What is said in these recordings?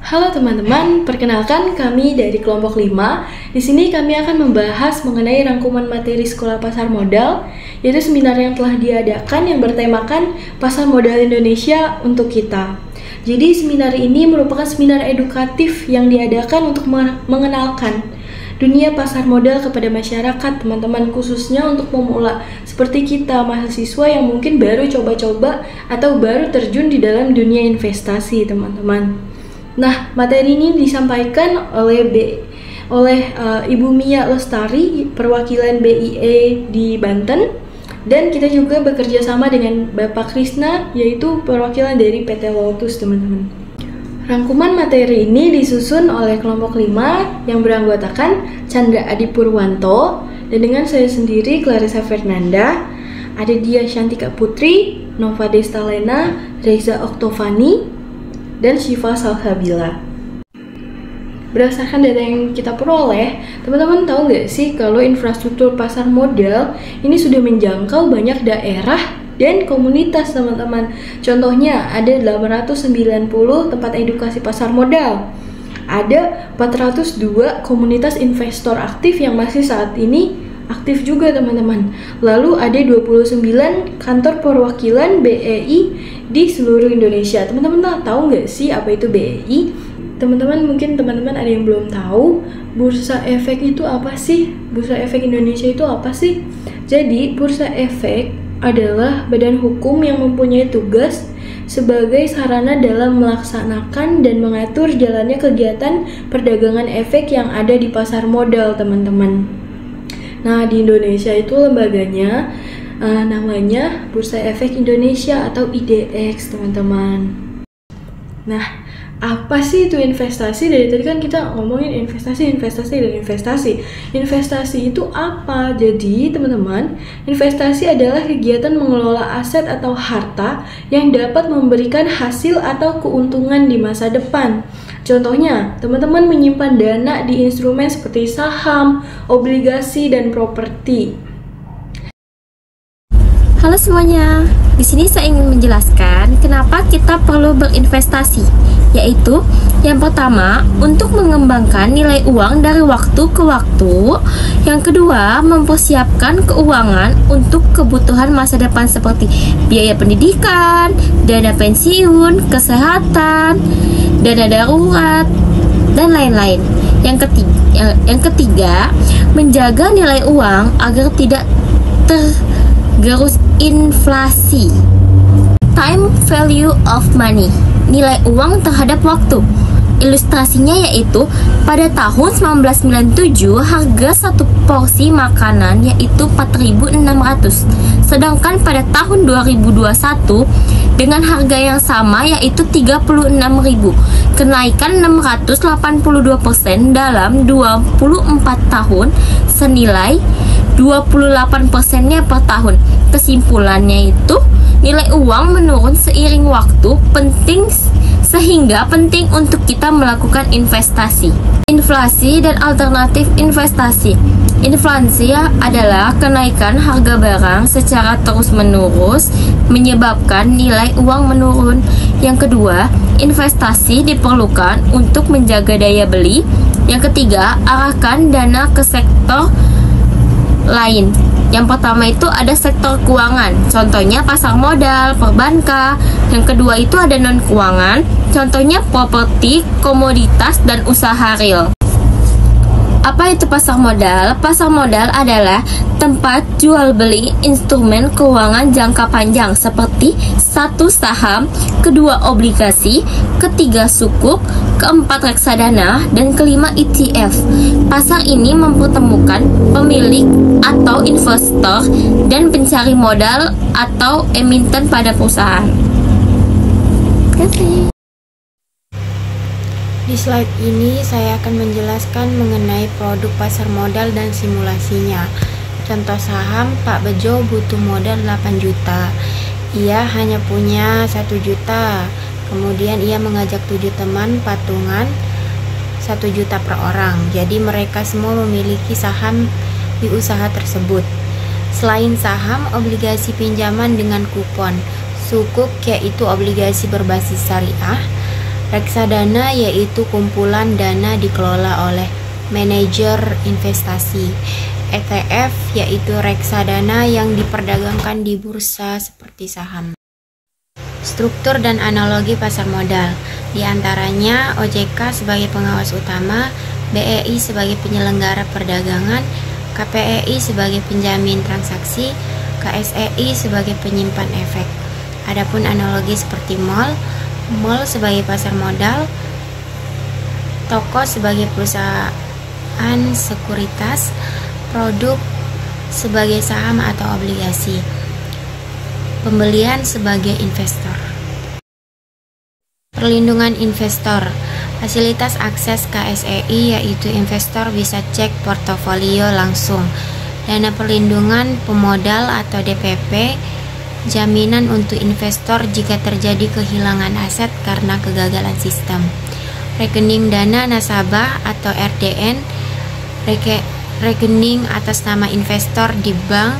Halo teman-teman, perkenalkan kami dari kelompok 5. Di sini kami akan membahas mengenai rangkuman materi Sekolah Pasar Modal, yaitu seminar yang telah diadakan yang bertemakan Pasar Modal Indonesia untuk kita. Jadi seminar ini merupakan seminar edukatif yang diadakan untuk mengenalkan dunia pasar modal kepada masyarakat, teman-teman, khususnya untuk pemula seperti kita mahasiswa yang mungkin baru coba-coba atau baru terjun di dalam dunia investasi, teman-teman. Nah, materi ini disampaikan oleh Ibu Mia Lestari, perwakilan BIE di Banten, dan kita juga bekerja sama dengan Bapak Krisna, yaitu perwakilan dari PT Lotus, teman-teman. Rangkuman materi ini disusun oleh kelompok 5 yang beranggotakan Chandra Adi Purwanto, dan dengan saya sendiri Clarissa Fernanda, ada Dia Shantika Putri, Nova Destalena, Reza Oktovani, dan Syifa Salsabila. Berdasarkan data yang kita peroleh, teman-teman tahu nggak sih kalau infrastruktur pasar modal ini sudah menjangkau banyak daerah dan komunitas, teman-teman. Contohnya ada 890 tempat edukasi pasar modal. Ada 402 komunitas investor aktif yang masih saat ini aktif juga, teman-teman. Lalu ada 29 kantor perwakilan BEI di seluruh Indonesia. Teman-teman tahu nggak sih apa itu BEI? Teman-teman, mungkin teman-teman ada yang belum tahu, Bursa Efek itu apa sih? Bursa Efek Indonesia itu apa sih? Jadi, Bursa Efek adalah badan hukum yang mempunyai tugas sebagai sarana dalam melaksanakan dan mengatur jalannya kegiatan perdagangan efek yang ada di pasar modal, teman-teman. Nah, di Indonesia itu lembaganya namanya Bursa Efek Indonesia atau IDX, teman-teman. Nah, apa sih itu investasi? Dari tadi kan kita ngomongin investasi. Investasi itu apa? Jadi, teman-teman, investasi adalah kegiatan mengelola aset atau harta yang dapat memberikan hasil atau keuntungan di masa depan. Contohnya, teman-teman menyimpan dana di instrumen seperti saham, obligasi, dan properti. Halo semuanya, di sini saya ingin menjelaskan kenapa kita perlu berinvestasi, yaitu yang pertama untuk mengembangkan nilai uang dari waktu ke waktu, yang kedua mempersiapkan keuangan untuk kebutuhan masa depan seperti biaya pendidikan, dana pensiun, kesehatan, dana darurat, dan lain-lain. Yang ketiga menjaga nilai uang agar tidak tergerus inflasi. Time value of money, nilai uang terhadap waktu. Ilustrasinya yaitu pada tahun 1997 harga satu porsi makanan yaitu 4.600, sedangkan pada tahun 2021 dengan harga yang sama yaitu 36.000, kenaikan 682% dalam 24 tahun senilai 28%-nya per tahun. Kesimpulannya itu nilai uang menurun seiring waktu, sehingga penting untuk kita melakukan investasi. Inflasi dan alternatif investasi. Inflasi adalah kenaikan harga barang secara terus-menerus menyebabkan nilai uang menurun. Yang kedua, investasi diperlukan untuk menjaga daya beli. Yang ketiga, arahkan dana ke sektor lain. Yang pertama itu ada sektor keuangan, contohnya pasar modal, perbankan. Yang kedua itu ada non keuangan, contohnya properti, komoditas, dan usaha real. Apa itu pasar modal? Pasar modal adalah tempat jual beli instrumen keuangan jangka panjang seperti 1. Saham, 2. Obligasi, 3. sukuk, 4. reksadana, dan 5. ETF. Pasar ini mempertemukan pemilik atau investor dan pencari modal atau emiten pada perusahaan. Terima kasih. Di slide ini saya akan menjelaskan mengenai produk pasar modal dan simulasinya. Contoh saham, Pak Bejo butuh modal 8 juta. Ia hanya punya 1 juta. Kemudian ia mengajak 7 teman patungan 1 juta per orang. Jadi mereka semua memiliki saham di usaha tersebut. Selain saham, obligasi pinjaman dengan kupon, sukuk yaitu obligasi berbasis syariah, Reksadana yaitu kumpulan dana dikelola oleh manajer investasi. ETF yaitu reksadana yang diperdagangkan di bursa seperti saham. Struktur dan analogi pasar modal, di antaranya OJK sebagai pengawas utama, BEI sebagai penyelenggara perdagangan, KPEI sebagai penjamin transaksi, KSEI sebagai penyimpan efek. Adapun analogi seperti mall sebagai pasar modal, toko sebagai perusahaan sekuritas, produk sebagai saham atau obligasi, pembelian sebagai investor. Perlindungan investor, fasilitas akses KSEI yaitu investor bisa cek portofolio langsung, dana perlindungan pemodal atau DPP, jaminan untuk investor jika terjadi kehilangan aset karena kegagalan sistem, rekening dana nasabah atau RDN, rekening atas nama investor di bank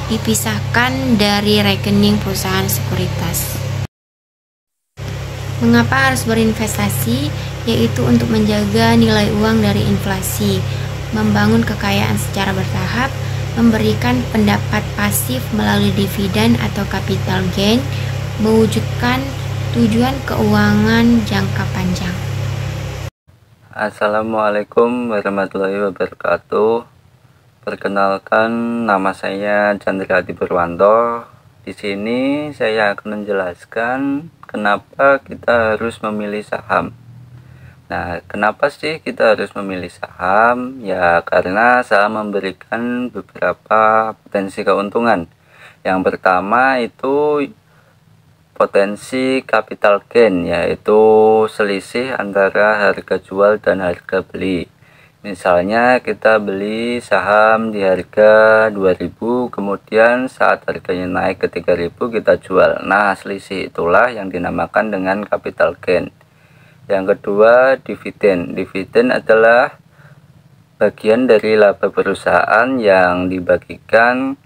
dipisahkan dari rekening perusahaan sekuritas. Mengapa harus berinvestasi? Yaitu untuk menjaga nilai uang dari inflasi, membangun kekayaan secara bertahap, memberikan pendapat pasif melalui dividen atau capital gain, mewujudkan tujuan keuangan jangka panjang. Assalamualaikum warahmatullahi wabarakatuh. Perkenalkan, nama saya Chandra Adi Purwanto. Di sini saya akan menjelaskan kenapa kita harus memilih saham. Nah, kenapa sih kita harus memilih saham? Ya, karena saham memberikan beberapa potensi keuntungan. Yang pertama itu potensi capital gain, yaitu selisih antara harga jual dan harga beli. Misalnya kita beli saham di harga 2.000, kemudian saat harganya naik ke 3.000 kita jual. Nah, selisih itulah yang dinamakan dengan capital gain. Yang kedua, dividen. Dividen adalah bagian dari laba perusahaan yang dibagikan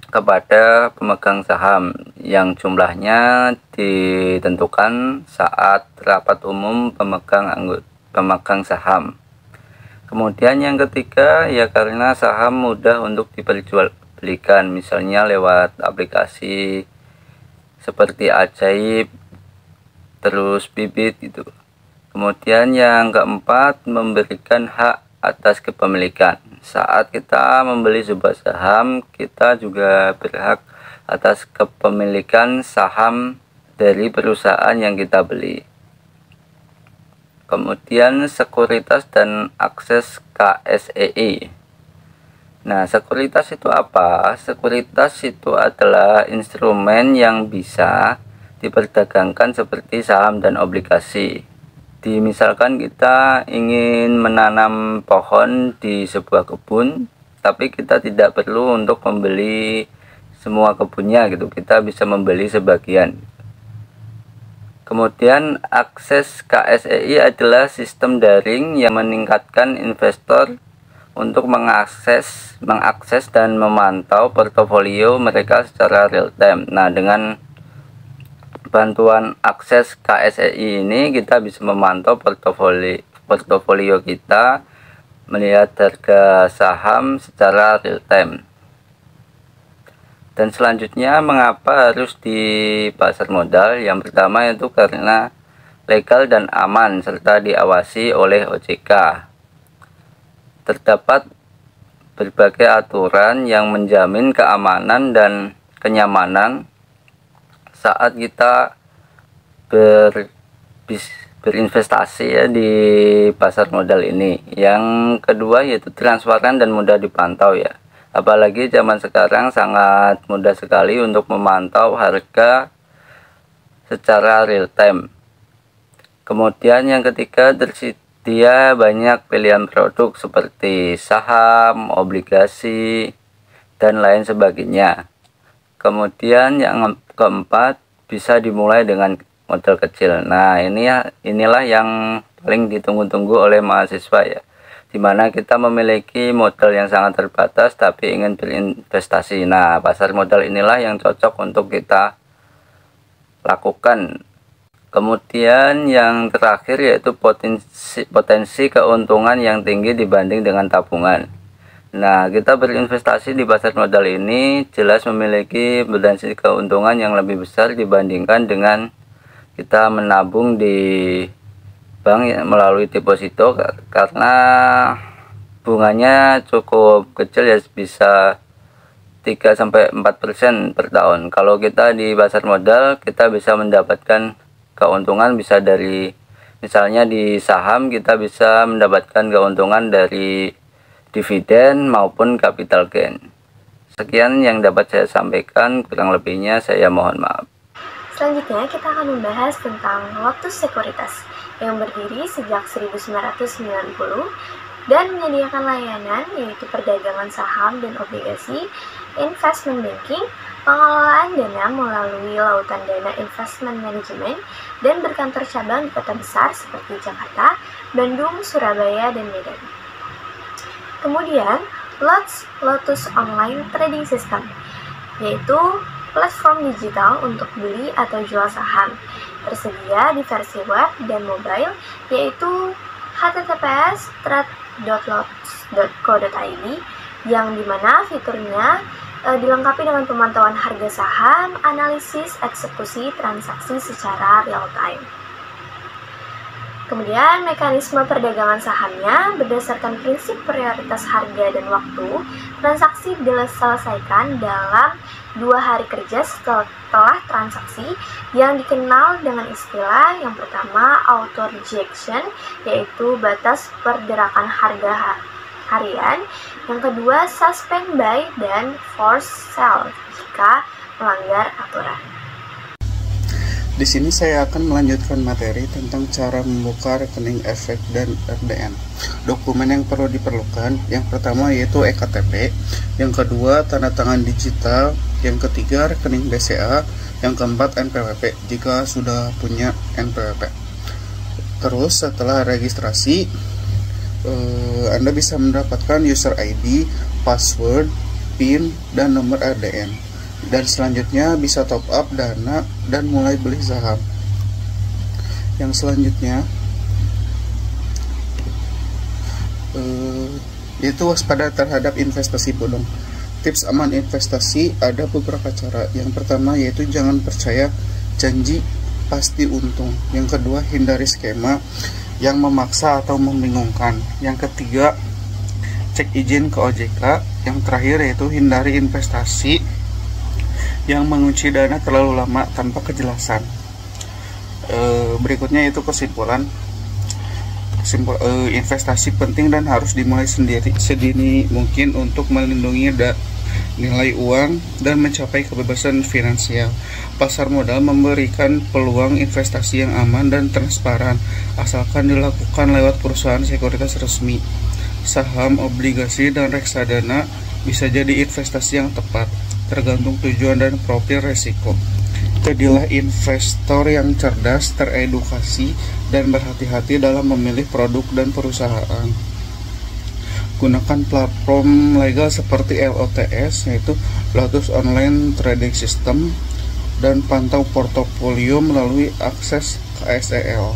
kepada pemegang saham yang jumlahnya ditentukan saat rapat umum pemegang saham. Kemudian yang ketiga, ya karena saham mudah untuk diperjualbelikan, misalnya lewat aplikasi seperti Ajaib, terus Bibit gitu. Kemudian yang keempat, memberikan hak atas kepemilikan. Saat kita membeli sebuah saham, kita juga berhak atas kepemilikan saham dari perusahaan yang kita beli. Kemudian sekuritas dan akses KSEI. Nah, sekuritas itu apa? Sekuritas itu adalah instrumen yang bisa diperdagangkan seperti saham dan obligasi. Misalkan kita ingin menanam pohon di sebuah kebun, tapi kita tidak perlu untuk membeli semua kebunnya gitu. Kita bisa membeli sebagian. Kemudian akses KSEI adalah sistem daring yang meningkatkan investor untuk mengakses dan memantau portofolio mereka secara real time. Nah, dengan bantuan akses KSEI ini kita bisa memantau portofolio kita, melihat harga saham secara real time. Dan selanjutnya, mengapa harus di pasar modal? Yang pertama itu karena legal dan aman serta diawasi oleh OJK. Terdapat berbagai aturan yang menjamin keamanan dan kenyamanan saat kita berinvestasi ya di pasar modal ini. Yang kedua yaitu transparan dan mudah dipantau ya. Apalagi zaman sekarang sangat mudah sekali untuk memantau harga secara real time. Kemudian yang ketiga, tersedia banyak pilihan produk seperti saham, obligasi, dan lain sebagainya. Kemudian yang keempat, bisa dimulai dengan modal kecil. Nah, inilah yang paling ditunggu-tunggu oleh mahasiswa ya, dimana kita memiliki modal yang sangat terbatas tapi ingin berinvestasi. Nah, pasar modal inilah yang cocok untuk kita lakukan Kemudian yang terakhir yaitu potensi keuntungan yang tinggi dibanding dengan tabungan. Nah, kita berinvestasi di pasar modal ini jelas memiliki potensi keuntungan yang lebih besar dibandingkan dengan kita menabung di bank melalui deposito, karena bunganya cukup kecil ya, bisa 3-4% per tahun. Kalau kita di pasar modal, kita bisa mendapatkan keuntungan bisa dari, misalnya di saham kita bisa mendapatkan keuntungan dari dividen maupun capital gain. Sekian yang dapat saya sampaikan, kurang lebihnya saya mohon maaf. Selanjutnya kita akan membahas tentang Lotus Sekuritas yang berdiri sejak 1990 dan menyediakan layanan yaitu perdagangan saham dan obligasi, investment banking, pengelolaan dana melalui lautan dana investment management, dan berkantor cabang di kota besar seperti Jakarta, Bandung, Surabaya, dan Medan. Kemudian, Lotus Online Trading System, yaitu platform digital untuk beli atau jual saham, tersedia di versi web dan mobile, yaitu https://trade.lotus.co.id, yang dimana fiturnya dilengkapi dengan pemantauan harga saham, analisis eksekusi transaksi secara real time. Kemudian mekanisme perdagangan sahamnya berdasarkan prinsip prioritas harga dan waktu. Transaksi diselesaikan dalam 2 hari kerja setelah transaksi, yang dikenal dengan istilah yang pertama auto rejection, yaitu batas pergerakan harga harian. Yang kedua suspend buy dan force sell jika melanggar aturan. Di sini saya akan melanjutkan materi tentang cara membuka rekening efek dan RDN. Dokumen yang perlu diperlukan, yang pertama yaitu EKTP, yang kedua tanda tangan digital, yang ketiga rekening BCA, yang keempat NPWP jika sudah punya NPWP. Terus setelah registrasi, Anda bisa mendapatkan user ID, password, PIN, dan nomor RDN. Dan selanjutnya bisa top up dana dan mulai beli saham. Yang selanjutnya yaitu waspada terhadap investasi bodong. Tips aman investasi ada beberapa cara. Yang pertama yaitu jangan percaya janji pasti untung. Yang kedua, hindari skema yang memaksa atau membingungkan. Yang ketiga, cek izin ke OJK. Yang terakhir yaitu hindari investasi yang mengunci dana terlalu lama tanpa kejelasan. Berikutnya itu kesimpulan. Investasi penting dan harus dimulai sedini mungkin untuk melindungi nilai uang dan mencapai kebebasan finansial. Pasar modal memberikan peluang investasi yang aman dan transparan, asalkan dilakukan lewat perusahaan sekuritas resmi. Saham, obligasi, dan reksadana bisa jadi investasi yang tepat, tergantung tujuan dan profil resiko. Jadilah investor yang cerdas, teredukasi, dan berhati-hati dalam memilih produk dan perusahaan. Gunakan platform legal seperti LOTS, yaitu Lotus Online Trading System, dan pantau portofolio melalui akses KSEL.